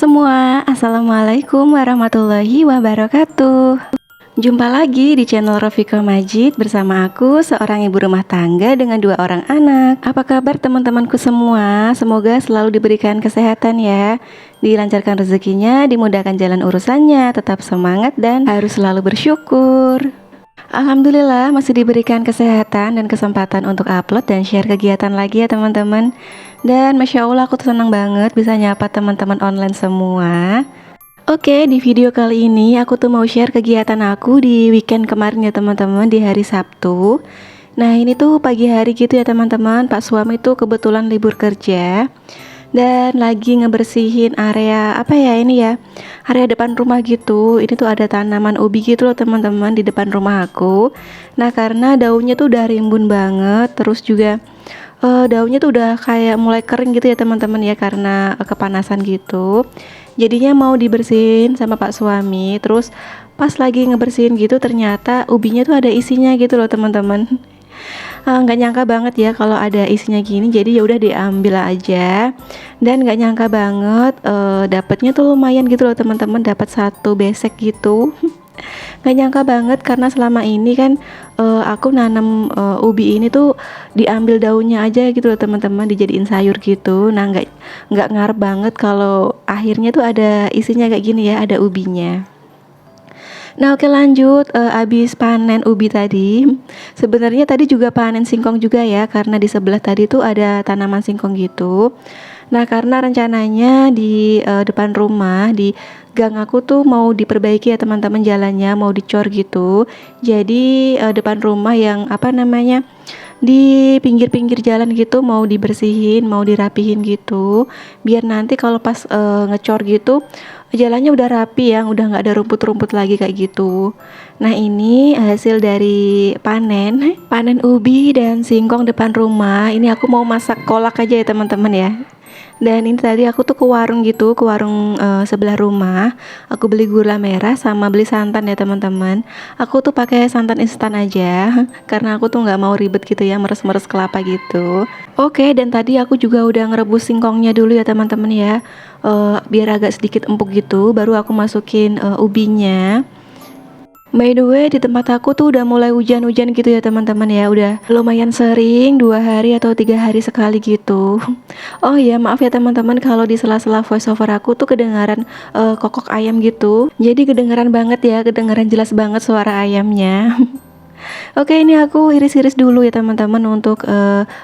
semua, Assalamualaikum warahmatullahi wabarakatuh. Jumpa lagi di channel Rofika Majid bersama aku, seorang ibu rumah tangga dengan 2 orang anak. Apa kabar teman-temanku semua? Semoga selalu diberikan kesehatan ya, dilancarkan rezekinya, dimudahkan jalan urusannya, tetap semangat dan harus selalu bersyukur. Alhamdulillah masih diberikan kesehatan dan kesempatan untuk upload dan share kegiatan lagi ya teman-teman. Dan Masya Allah aku tuh senang banget bisa nyapa teman-teman online semua. Oke, di video kali ini aku tuh mau share kegiatan aku di weekend kemarin ya teman-teman, di hari Sabtu. Nah ini tuh pagi hari gitu ya teman-teman, Pak suami tuh kebetulan libur kerja dan lagi ngebersihin area apa ya ini ya, area depan rumah gitu. Ini tuh ada tanaman ubi gitu loh teman-teman di depan rumah aku. Nah karena daunnya tuh udah rimbun banget, terus juga daunnya tuh udah kayak mulai kering gitu ya teman-teman ya, karena kepanasan gitu. Jadinya mau dibersihin sama Pak suami. Terus pas lagi ngebersihin gitu ternyata ubinya tuh ada isinya gitu loh teman-teman. Nggak nyangka banget ya kalau ada isinya gini, jadi ya udah diambil aja. Dan nggak nyangka banget dapatnya tuh lumayan gitu loh teman-teman, dapat 1 besek gitu. Nggak nyangka banget karena selama ini kan aku nanam ubi ini tuh diambil daunnya aja gitu loh teman-teman, dijadiin sayur gitu. Nah nggak ngarep banget kalau akhirnya tuh ada isinya kayak gini ya, ada ubinya. Nah oke lanjut, abis panen ubi tadi, sebenarnya tadi juga panen singkong juga ya, karena di sebelah tadi tuh ada tanaman singkong gitu. Nah karena rencananya di depan rumah, di gang aku tuh mau diperbaiki ya teman-teman, jalannya mau dicor gitu. Jadi depan rumah yang apa namanya, di pinggir-pinggir jalan gitu mau dibersihin, mau dirapihin gitu, biar nanti kalau pas ngecor gitu jalannya udah rapi ya, udah nggak ada rumput-rumput lagi kayak gitu. Nah ini hasil dari panen ubi dan singkong depan rumah. Ini aku mau masak kolak aja ya teman-teman ya. Dan ini tadi aku tuh ke warung gitu, ke warung sebelah rumah. Aku beli gula merah sama beli santan ya teman-teman. Aku tuh pakai santan instan aja karena aku tuh nggak mau ribet gitu ya, meres-meres kelapa gitu. Oke, dan tadi aku juga udah ngerebus singkongnya dulu ya teman-teman ya, biar agak sedikit empuk gitu. Baru aku masukin ubinya. By the way, di tempat aku tuh udah mulai hujan-hujan gitu ya teman-teman ya. Udah lumayan sering, 2 hari atau 3 hari sekali gitu. Oh iya, maaf ya teman-teman kalau di sela-sela voice over aku tuh kedengaran kokok ayam gitu. Jadi kedengaran banget ya, kedengaran jelas banget suara ayamnya. Oke, ini aku iris-iris dulu ya teman-teman untuk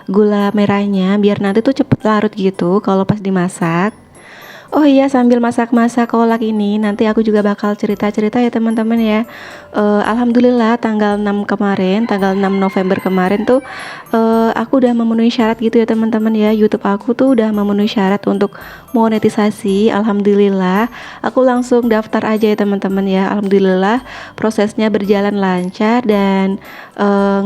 gula merahnya, biar nanti tuh cepet larut gitu kalau pas dimasak. Oh iya, sambil masak-masak kolak ini nanti aku juga bakal cerita-cerita ya teman-teman ya. Alhamdulillah tanggal 6 kemarin, tanggal 6 November kemarin tuh aku udah memenuhi syarat gitu ya teman-teman ya. YouTube aku tuh udah memenuhi syarat untuk monetisasi. Alhamdulillah, aku langsung daftar aja ya teman-teman ya. Alhamdulillah prosesnya berjalan lancar dan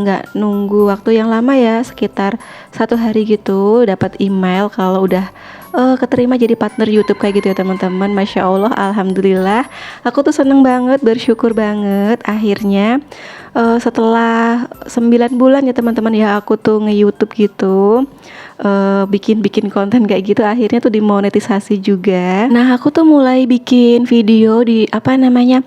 nggak nunggu waktu yang lama ya, sekitar 1 hari gitu dapat email kalau udah keterima jadi partner YouTube kayak gitu ya teman-teman. Masya Allah, alhamdulillah, aku tuh seneng banget, bersyukur banget. Akhirnya setelah 9 bulan ya teman-teman ya, aku tuh nge-YouTube gitu, bikin konten kayak gitu, akhirnya tuh dimonetisasi juga. Nah aku tuh mulai bikin video di apa namanya,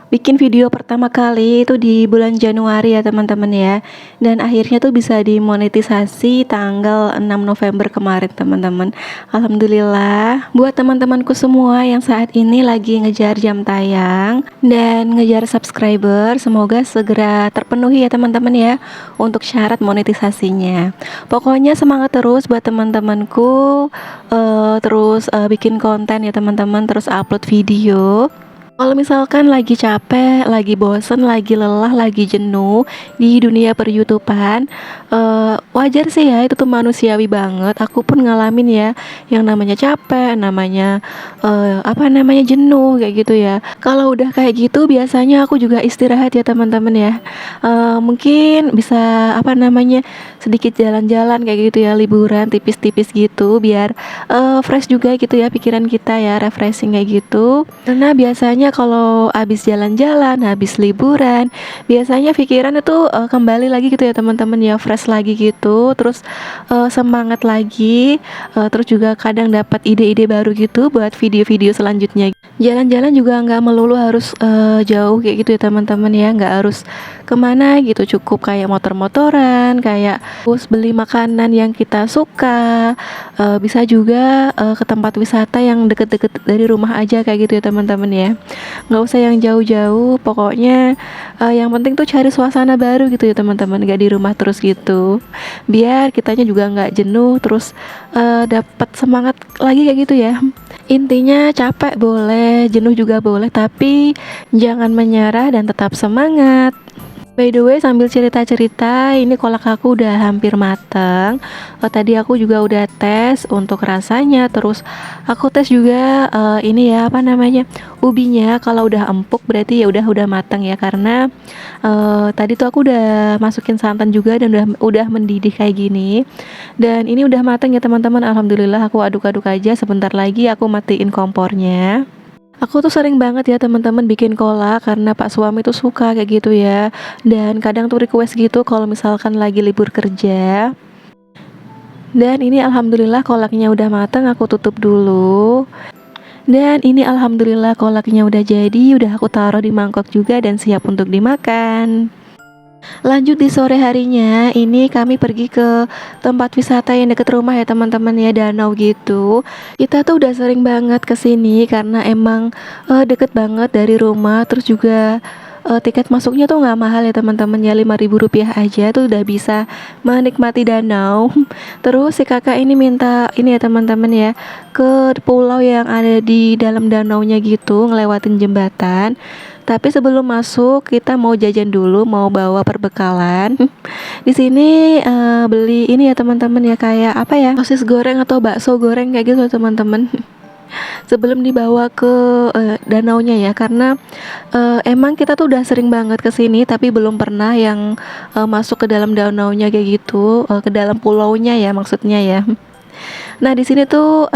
bikin video pertama kali itu di bulan Januari ya teman-teman ya, dan akhirnya tuh bisa dimonetisasi tanggal 6 November kemarin teman-teman. Alhamdulillah, buat teman-temanku semua yang saat ini lagi ngejar jam tayang dan ngejar subscriber, semoga segera terpenuhi ya teman-teman ya untuk syarat monetisasinya. Pokoknya semangat terus buat teman-temanku, terus bikin konten ya teman-teman, terus upload video. Kalau misalkan lagi capek, lagi bosen, lagi lelah, lagi jenuh di dunia per-YouTubean, wajar sih ya, itu tuh manusiawi banget. Aku pun ngalamin ya, yang namanya capek, namanya apa namanya jenuh kayak gitu ya. Kalau udah kayak gitu, biasanya aku juga istirahat ya teman-teman ya. Mungkin bisa apa namanya, sedikit jalan-jalan kayak gitu ya, liburan tipis-tipis gitu, biar fresh juga gitu ya pikiran kita ya, refreshing kayak gitu. Karena biasanya biasanya kalau habis jalan-jalan, habis liburan, biasanya pikiran itu kembali lagi gitu ya teman-teman ya, fresh lagi gitu, terus semangat lagi, terus juga kadang dapat ide-ide baru gitu buat video-video selanjutnya. Jalan-jalan juga nggak melulu harus jauh kayak gitu ya teman-teman ya, nggak harus kemana gitu, cukup kayak motor-motoran, kayak terus beli makanan yang kita suka, bisa juga ke tempat wisata yang deket-deket dari rumah aja kayak gitu ya teman-teman ya, nggak usah yang jauh-jauh, pokoknya yang penting tuh cari suasana baru gitu ya teman-teman, nggak di rumah terus gitu, biar kitanya juga nggak jenuh, terus dapat semangat lagi kayak gitu ya. Intinya capek boleh, jenuh juga boleh, tapi jangan menyerah dan tetap semangat. By the way, sambil cerita-cerita, ini kolak aku udah hampir mateng. Tadi aku juga udah tes untuk rasanya, terus aku tes juga ini ya apa namanya, ubinya. Kalau udah empuk berarti ya udah mateng ya, karena tadi tuh aku udah masukin santan juga dan udah mendidih kayak gini. Dan ini udah mateng ya teman-teman. Alhamdulillah, aku aduk-aduk aja. Sebentar lagi aku matiin kompornya. Aku tuh sering banget ya teman-teman bikin kolak karena Pak suami tuh suka kayak gitu ya. Dan kadang tuh request gitu kalau misalkan lagi libur kerja. Dan ini alhamdulillah kolaknya udah matang, aku tutup dulu. Dan ini alhamdulillah kolaknya udah jadi, udah aku taruh di mangkok juga dan siap untuk dimakan. Lanjut di sore harinya, ini kami pergi ke tempat wisata yang deket rumah ya teman-teman ya, danau gitu. Kita tuh udah sering banget kesini karena emang deket banget dari rumah, terus juga tiket masuknya tuh nggak mahal ya teman-teman ya, Rp5.000 aja tuh udah bisa menikmati danau. Terus si kakak ini minta ini ya teman-teman ya, ke pulau yang ada di dalam danaunya gitu, ngelewatin jembatan. Tapi sebelum masuk kita mau jajan dulu, mau bawa perbekalan. Di sini beli ini ya teman-teman ya, kayak apa ya, sosis goreng atau bakso goreng kayak gitu teman-teman. Sebelum dibawa ke danaunya ya, karena emang kita tuh udah sering banget kesini tapi belum pernah yang masuk ke dalam danaunya kayak gitu, ke dalam pulaunya ya maksudnya ya. Nah di sini tuh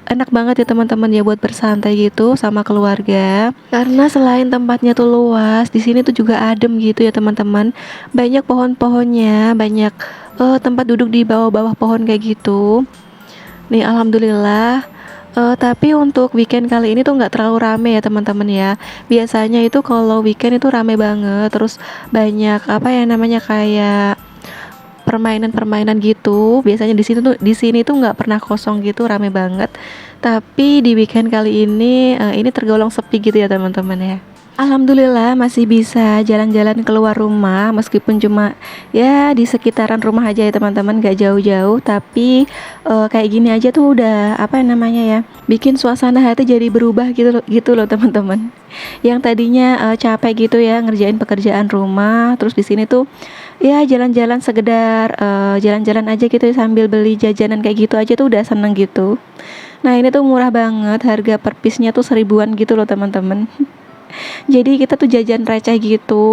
enak banget ya teman-teman ya buat bersantai gitu sama keluarga. Karena selain tempatnya tuh luas, di sini tuh juga adem gitu ya teman-teman. Banyak pohon-pohonnya, banyak tempat duduk di bawah-bawah pohon kayak gitu. Nih alhamdulillah. Tapi untuk weekend kali ini tuh nggak terlalu rame ya teman-teman ya. Biasanya itu kalau weekend itu rame banget, terus banyak apa ya namanya, kayak permainan-permainan gitu. Biasanya di sini tuh nggak pernah kosong gitu, rame banget. Tapi di weekend kali ini tergolong sepi gitu ya teman-teman ya. Alhamdulillah masih bisa jalan-jalan keluar rumah, meskipun cuma ya di sekitaran rumah aja ya teman-teman, gak jauh-jauh, tapi kayak gini aja tuh udah apa namanya ya, bikin suasana hati jadi berubah gitu loh teman-teman. Yang tadinya capek gitu ya ngerjain pekerjaan rumah, terus di sini tuh ya jalan-jalan sekedar jalan-jalan aja gitu ya, sambil beli jajanan kayak gitu aja tuh udah seneng gitu. Nah ini tuh murah banget, harga per piece-nya tuh 1.000-an gitu loh teman-teman. Jadi kita tuh jajan receh gitu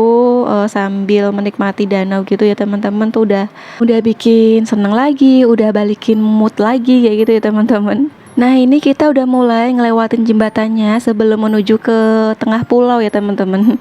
sambil menikmati danau gitu ya teman-teman, tuh udah bikin seneng lagi, udah balikin mood lagi kayak gitu ya teman-teman. Nah ini kita udah mulai ngelewatin jembatannya sebelum menuju ke tengah pulau ya teman-teman.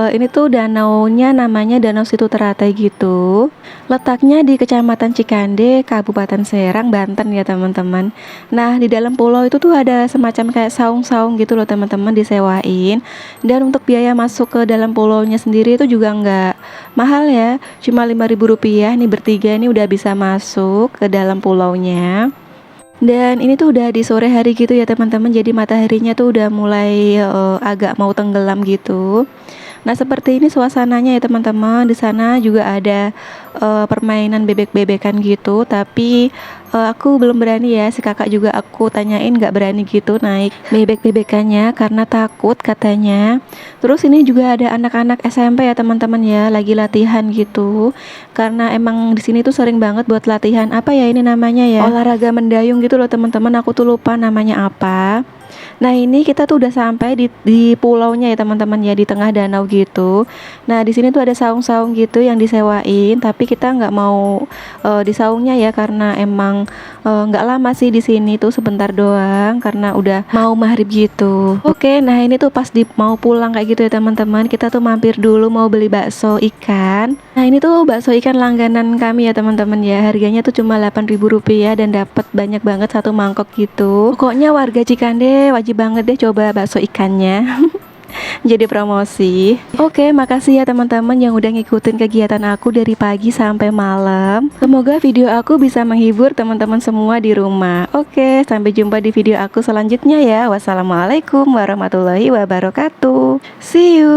Ini tuh danaunya namanya Danau Situ Teratai gitu. Letaknya di Kecamatan Cikande, Kabupaten Serang, Banten ya teman-teman. Nah di dalam pulau itu tuh ada semacam kayak saung-saung gitu loh teman-teman, disewain. Dan untuk biaya masuk ke dalam pulaunya sendiri itu juga nggak mahal ya, cuma Rp5.000. Nih bertiga nih udah bisa masuk ke dalam pulaunya. Dan ini tuh udah di sore hari gitu ya teman-teman, jadi mataharinya tuh udah mulai agak mau tenggelam gitu. Nah seperti ini suasananya ya teman-teman. Di sana juga ada permainan bebek-bebekan gitu, tapi aku belum berani ya. Si kakak juga aku tanyain nggak berani gitu naik bebek-bebekannya karena takut katanya. Terus ini juga ada anak-anak SMP ya teman-teman ya, lagi latihan gitu. Karena emang di sini tuh sering banget buat latihan apa ya ini namanya ya, olahraga mendayung gitu loh teman-teman. Aku tuh lupa namanya apa. Nah ini kita tuh udah sampai di pulaunya ya teman-teman ya, di tengah danau gitu. Nah di sini tuh ada saung-saung gitu yang disewain, tapi kita nggak mau di saungnya ya karena emang nggak lama sih di sini tuh, sebentar doang karena udah mau maghrib gitu. Oke, nah ini tuh pas mau pulang kayak gitu ya teman-teman, kita tuh mampir dulu mau beli bakso ikan. Nah ini tuh bakso ikan langganan kami ya teman-teman ya, harganya tuh cuma Rp8.000 dan dapat banyak banget satu mangkok gitu. Pokoknya warga Cikande wajib banget deh coba bakso ikannya. Jadi promosi. Oke, makasih ya teman-teman yang udah ngikutin kegiatan aku dari pagi sampai malam. Semoga video aku bisa menghibur teman-teman semua di rumah. Oke, sampai jumpa di video aku selanjutnya ya. Wassalamualaikum warahmatullahi wabarakatuh. See you.